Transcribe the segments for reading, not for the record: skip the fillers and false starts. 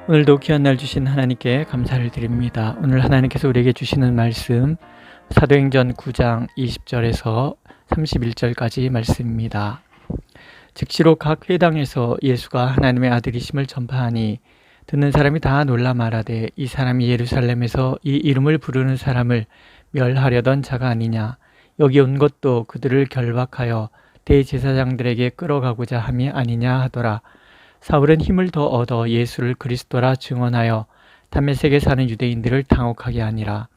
오늘도 귀한 날 주신 하나님께 감사를 드립니다. 오늘 하나님께서 우리에게 주시는 말씀 사도행전 9장 20절에서 31절까지 말씀입니다. 즉시로 각 회당에서 예수가 하나님의 아들이심을 전파하니 듣는 사람이 다 놀라 말하되 이 사람이 예루살렘에서 이 이름을 부르는 사람을 멸하려던 자가 아니냐. 여기 온 것도 그들을 결박하여 대제사장들에게 끌어가고자 함이 아니냐 하더라. 사울은 힘을 더 얻어 예수를 그리스도라 증언하여 다메섹에 사는 유대인들을 당혹하게 하니라.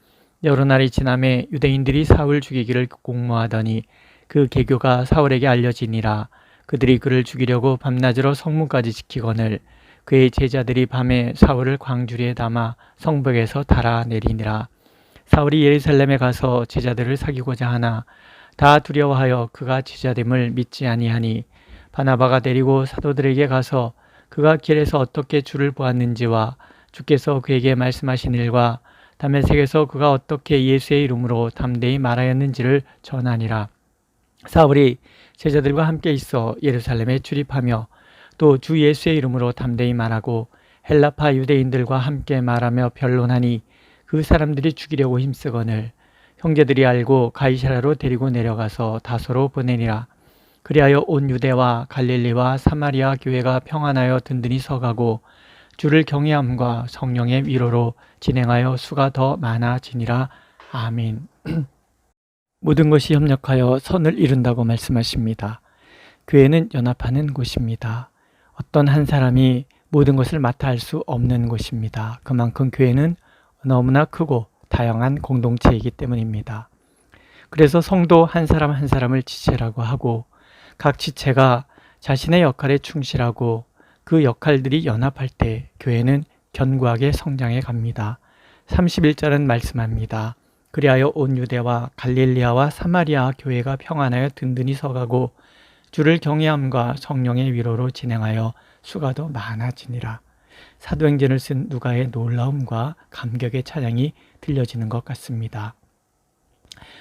여러 날이 지나매 유대인들이 사울 죽이기를 공모하더니 그 계교가 사울에게 알려지니라. 그들이 그를 죽이려고 밤낮으로 성문까지 지키거늘 그의 제자들이 밤에 사울을 광주리에 담아 성벽에서 달아내리니라. 사울이 예루살렘에 가서 제자들을 사귀고자 하나 다 두려워하여 그가 제자됨을 믿지 아니하니 바나바가 데리고 사도들에게 가서 그가 길에서 어떻게 주를 보았는지와 주께서 그에게 말씀하신 일과 다메섹에서 그가 어떻게 예수의 이름으로 담대히 말하였는지를 전하니라. 사울이 제자들과 함께 있어 예루살렘에 출입하며 또 주 예수의 이름으로 담대히 말하고 헬라파 유대인들과 함께 말하며 변론하니 그 사람들이 죽이려고 힘쓰거늘 형제들이 알고 가이사라로 데리고 내려가서 다소로 보내니라. 그리하여 온 유대와 갈릴리와 사마리아 교회가 평안하여 든든히 서가고 주를 경외함과 성령의 위로로 진행하여 수가 더 많아지니라. 아멘. 모든 것이 협력하여 선을 이룬다고 말씀하십니다. 교회는 연합하는 곳입니다. 어떤 한 사람이 모든 것을 맡아 할 수 없는 곳입니다. 그만큼 교회는 너무나 크고 다양한 공동체이기 때문입니다. 그래서 성도 한 사람 한 사람을 지체라고 하고 각 지체가 자신의 역할에 충실하고 그 역할들이 연합할 때 교회는 견고하게 성장해 갑니다. 31절은 말씀합니다. 그리하여 온 유대와 갈릴리아와 사마리아 교회가 평안하여 든든히 서가고 주를 경외함과 성령의 위로로 진행하여 수가 더 많아지니라. 사도행전을 쓴 누가의 놀라움과 감격의 찬양이 들려지는 것 같습니다.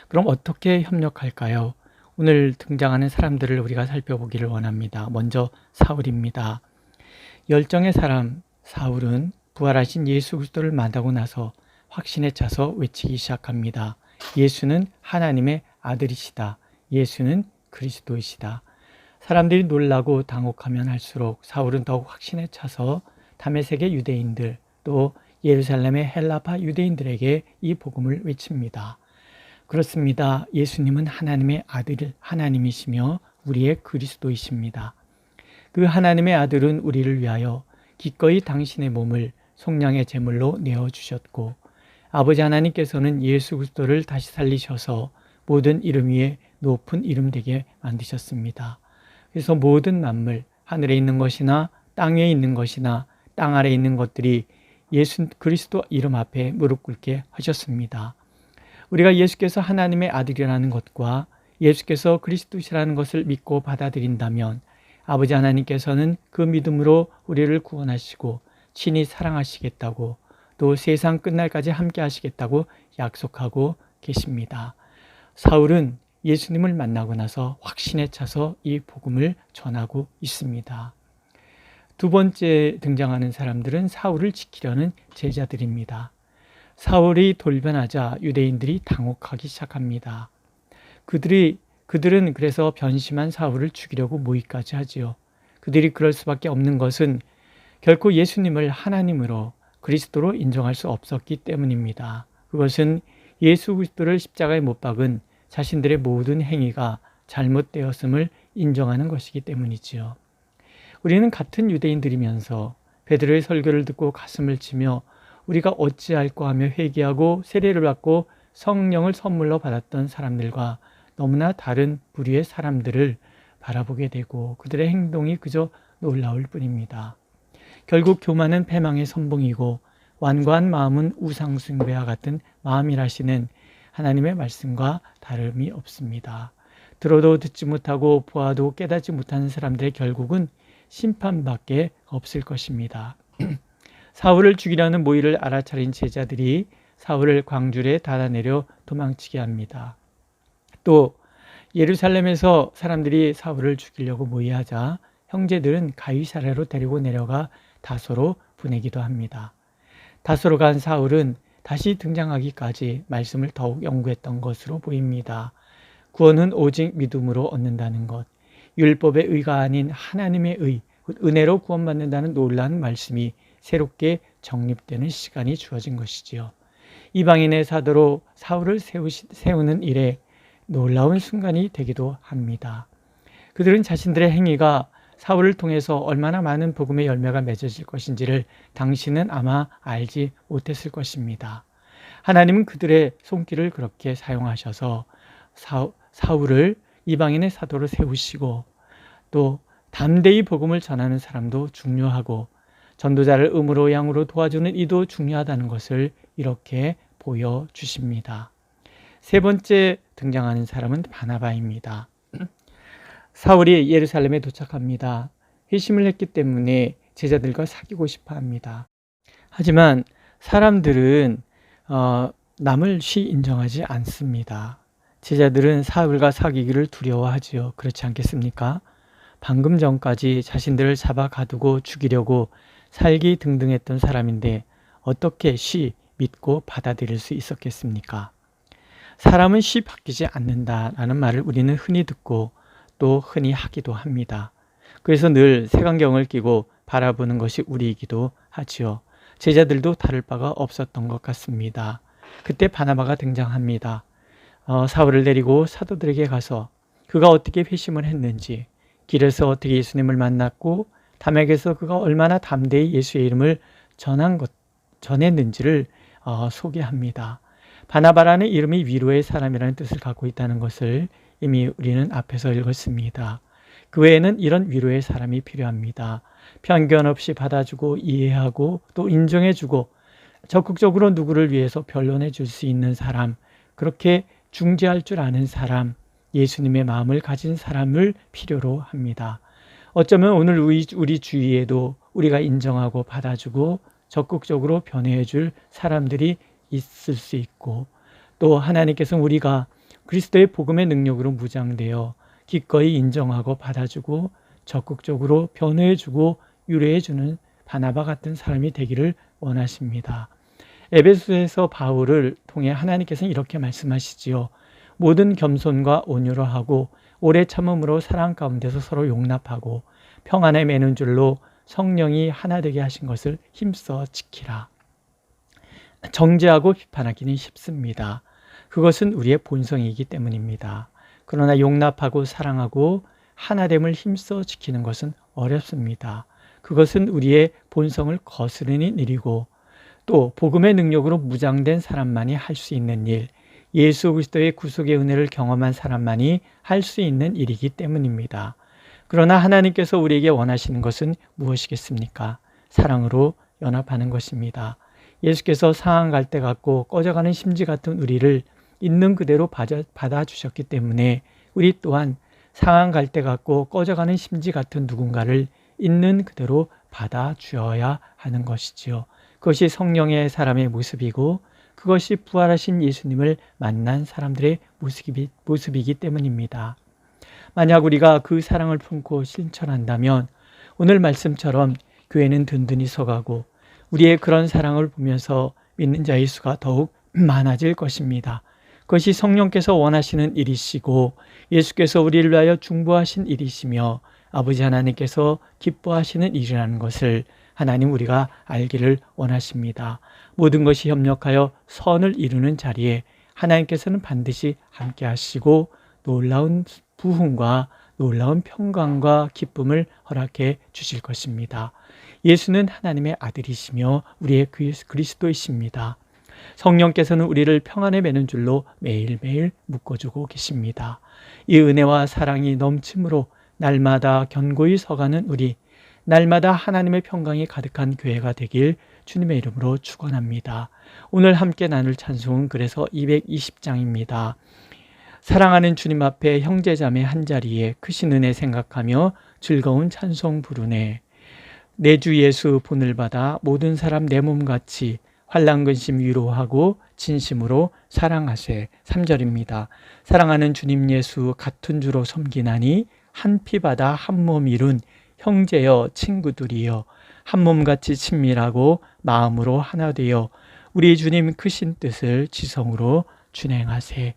그럼 어떻게 협력할까요? 오늘 등장하는 사람들을 우리가 살펴보기를 원합니다. 먼저 사울입니다. 열정의 사람 사울은 부활하신 예수 그리스도를 만나고 나서 확신에 차서 외치기 시작합니다. 예수는 하나님의 아들이시다. 예수는 그리스도이시다. 사람들이 놀라고 당혹하면 할수록 사울은 더욱 확신에 차서 다메섹의 유대인들 또 예루살렘의 헬라파 유대인들에게 이 복음을 외칩니다. 그렇습니다. 예수님은 하나님의 아들, 하나님이시며 우리의 그리스도이십니다. 그 하나님의 아들은 우리를 위하여 기꺼이 당신의 몸을 속량의 제물로 내어주셨고 아버지 하나님께서는 예수 그리스도를 다시 살리셔서 모든 이름 위에 높은 이름 되게 만드셨습니다. 그래서 모든 만물, 하늘에 있는 것이나 땅 위에 있는 것이나 땅 아래에 있는 것들이 예수 그리스도 이름 앞에 무릎 꿇게 하셨습니다. 우리가 예수께서 하나님의 아들이라는 것과 예수께서 그리스도시라는 것을 믿고 받아들인다면 아버지 하나님께서는 그 믿음으로 우리를 구원하시고 친히 사랑하시겠다고 또 세상 끝날까지 함께 하시겠다고 약속하고 계십니다. 사울은 예수님을 만나고 나서 확신에 차서 이 복음을 전하고 있습니다. 두 번째 등장하는 사람들은 사울을 지키려는 제자들입니다. 사울이 돌변하자 유대인들이 당혹하기 시작합니다. 그들은 그래서 변심한 사울을 죽이려고 모의까지 하지요. 그들이 그럴 수밖에 없는 것은 결코 예수님을 하나님으로 그리스도로 인정할 수 없었기 때문입니다. 그것은 예수 그리스도를 십자가에 못 박은 자신들의 모든 행위가 잘못되었음을 인정하는 것이기 때문이지요. 우리는 같은 유대인들이면서 베드로의 설교를 듣고 가슴을 치며 우리가 어찌할꼬 하며 회개하고 세례를 받고 성령을 선물로 받았던 사람들과 너무나 다른 부류의 사람들을 바라보게 되고 그들의 행동이 그저 놀라울 뿐입니다. 결국 교만은 패망의 선봉이고 완고한 마음은 우상숭배와 같은 마음이라시는 하나님의 말씀과 다름이 없습니다. 들어도 듣지 못하고 보아도 깨닫지 못하는 사람들의 결국은 심판밖에 없을 것입니다. 사울을 죽이려는 모의를 알아차린 제자들이 사울을 광주리에 달아내려 도망치게 합니다. 또 예루살렘에서 사람들이 사울을 죽이려고 모의하자 형제들은 가이사랴로 데리고 내려가 다소로 보내기도 합니다. 다소로 간 사울은 다시 등장하기까지 말씀을 더욱 연구했던 것으로 보입니다. 구원은 오직 믿음으로 얻는다는 것, 율법의 의가 아닌 하나님의 의, 은혜로 구원받는다는 놀라운 말씀이 새롭게 정립되는 시간이 주어진 것이지요. 이방인의 사도로 사울을 세우는 일에 놀라운 순간이 되기도 합니다. 그들은 자신들의 행위가 사울을 통해서 얼마나 많은 복음의 열매가 맺어질 것인지를 당신은 아마 알지 못했을 것입니다. 하나님은 그들의 손길을 그렇게 사용하셔서 사울을 이방인의 사도로 세우시고 또 담대히 복음을 전하는 사람도 중요하고 전도자를 음으로 양으로 도와주는 이도 중요하다는 것을 이렇게 보여주십니다. 세 번째 등장하는 사람은 바나바입니다. 사울이 예루살렘에 도착합니다. 회심을 했기 때문에 제자들과 사귀고 싶어 합니다. 하지만 사람들은 남을 쉬 인정하지 않습니다. 제자들은 사울과 사귀기를 두려워하지요. 그렇지 않겠습니까? 방금 전까지 자신들을 잡아 가두고 죽이려고 살기 등등했던 사람인데 어떻게 쉬 믿고 받아들일 수 있었겠습니까? 사람은 쉬 바뀌지 않는다라는 말을 우리는 흔히 듣고 또 흔히 하기도 합니다. 그래서 늘 색안경을 끼고 바라보는 것이 우리이기도 하지요. 제자들도 다를 바가 없었던 것 같습니다. 그때 바나바가 등장합니다. 사울을 데리고 사도들에게 가서 그가 어떻게 회심을 했는지, 길에서 어떻게 예수님을 만났고 담에게서 그가 얼마나 담대히 예수의 이름을 전했는지를 소개합니다. 바나바라는 이름이 위로의 사람이라는 뜻을 갖고 있다는 것을 이미 우리는 앞에서 읽었습니다. 그 외에는 이런 위로의 사람이 필요합니다. 편견 없이 받아주고 이해하고 또 인정해주고 적극적으로 누구를 위해서 변론해 줄 수 있는 사람, 그렇게 중재할 줄 아는 사람, 예수님의 마음을 가진 사람을 필요로 합니다. 어쩌면 오늘 우리 주위에도 우리가 인정하고 받아주고 적극적으로 변호해 줄 사람들이 있을 수 있고 또 하나님께서 우리가 그리스도의 복음의 능력으로 무장되어 기꺼이 인정하고 받아주고 적극적으로 변호해주고 유래해주는 바나바 같은 사람이 되기를 원하십니다. 에베소에서 바울을 통해 하나님께서는 이렇게 말씀하시지요. 모든 겸손과 온유로 하고 오래 참음으로 사랑 가운데서 서로 용납하고 평안에 매는 줄로 성령이 하나 되게 하신 것을 힘써 지키라. 정죄하고 비판하기는 쉽습니다. 그것은 우리의 본성이기 때문입니다. 그러나 용납하고 사랑하고 하나됨을 힘써 지키는 것은 어렵습니다. 그것은 우리의 본성을 거스르는 일이고 또 복음의 능력으로 무장된 사람만이 할 수 있는 일, 예수 그리스도의 구속의 은혜를 경험한 사람만이 할 수 있는 일이기 때문입니다. 그러나 하나님께서 우리에게 원하시는 것은 무엇이겠습니까? 사랑으로 연합하는 것입니다. 예수께서 상한 갈대 같고 꺼져가는 심지 같은 우리를 있는 그대로 받아주셨기 때문에 우리 또한 상한 갈대 같고 꺼져가는 심지 같은 누군가를 있는 그대로 받아주어야 하는 것이지요. 그것이 성령의 사람의 모습이고 그것이 부활하신 예수님을 만난 사람들의 모습이기 때문입니다. 만약 우리가 그 사랑을 품고 실천한다면 오늘 말씀처럼 교회는 든든히 서가고 우리의 그런 사랑을 보면서 믿는 자의 수가 더욱 많아질 것입니다. 그것이 성령께서 원하시는 일이시고 예수께서 우리를 위하여 중보하신 일이시며 아버지 하나님께서 기뻐하시는 일이라는 것을 하나님 우리가 알기를 원하십니다. 모든 것이 협력하여 선을 이루는 자리에 하나님께서는 반드시 함께 하시고 놀라운 부흥과 놀라운 평강과 기쁨을 허락해 주실 것입니다. 예수는 하나님의 아들이시며 우리의 그리스도이십니다. 성령께서는 우리를 평안에 매는 줄로 매일매일 묶어주고 계십니다. 이 은혜와 사랑이 넘침으로 날마다 견고히 서가는 우리, 날마다 하나님의 평강이 가득한 교회가 되길 주님의 이름으로 축원합니다. 오늘 함께 나눌 찬송은 그래서 220장입니다. 사랑하는 주님 앞에 형제자매 한자리에 크신 은혜 생각하며 즐거운 찬송 부르네. 내 주 예수 본을 받아 모든 사람 내 몸같이 환난근심 위로하고 진심으로 사랑하세. 3절입니다. 사랑하는 주님 예수 같은 주로 섬기나니 한 피 받아 한 몸 이룬 형제여 친구들이여 한 몸같이 친밀하고 마음으로 하나 되어 우리 주님 크신 뜻을 지성으로 준행하세.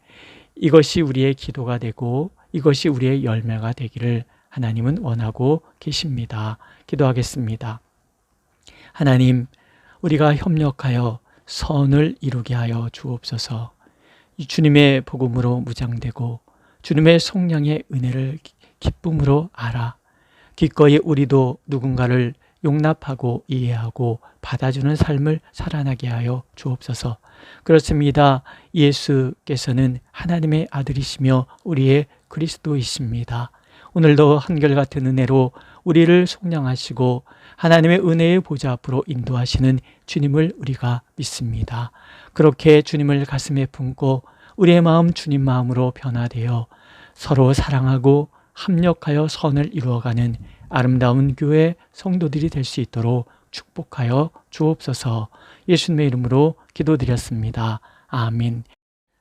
이것이 우리의 기도가 되고 이것이 우리의 열매가 되기를 하나님은 원하고 계십니다. 기도하겠습니다. 하나님, 우리가 협력하여 선을 이루게 하여 주옵소서. 이 주님의 복음으로 무장되고 주님의 성령의 은혜를 기쁨으로 알아 기꺼이 우리도 누군가를 용납하고 이해하고 받아주는 삶을 살아나게 하여 주옵소서. 그렇습니다. 예수께서는 하나님의 아들이시며 우리의 그리스도이십니다. 오늘도 한결같은 은혜로 우리를 속량하시고 하나님의 은혜의 보좌 앞으로 인도하시는 주님을 우리가 믿습니다. 그렇게 주님을 가슴에 품고 우리의 마음 주님 마음으로 변화되어 서로 사랑하고 합력하여 선을 이루어가는 아름다운 교회 성도들이 될 수 있도록 축복하여 주옵소서. 예수님의 이름으로 기도드렸습니다. 아멘.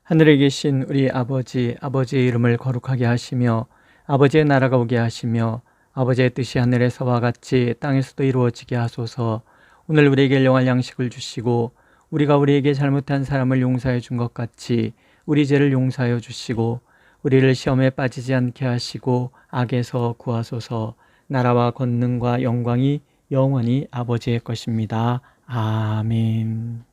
하늘에 계신 우리 아버지, 아버지의 이름을 거룩하게 하시며 아버지의 나라가 오게 하시며 아버지의 뜻이 하늘에서와 같이 땅에서도 이루어지게 하소서. 오늘 우리에게 일용할 양식을 주시고 우리가 우리에게 잘못한 사람을 용서해 준 것 같이 우리 죄를 용서하여 주시고 우리를 시험에 빠지지 않게 하시고 악에서 구하소서. 나라와 권능과 영광이 영원히 아버지의 것입니다. 아멘.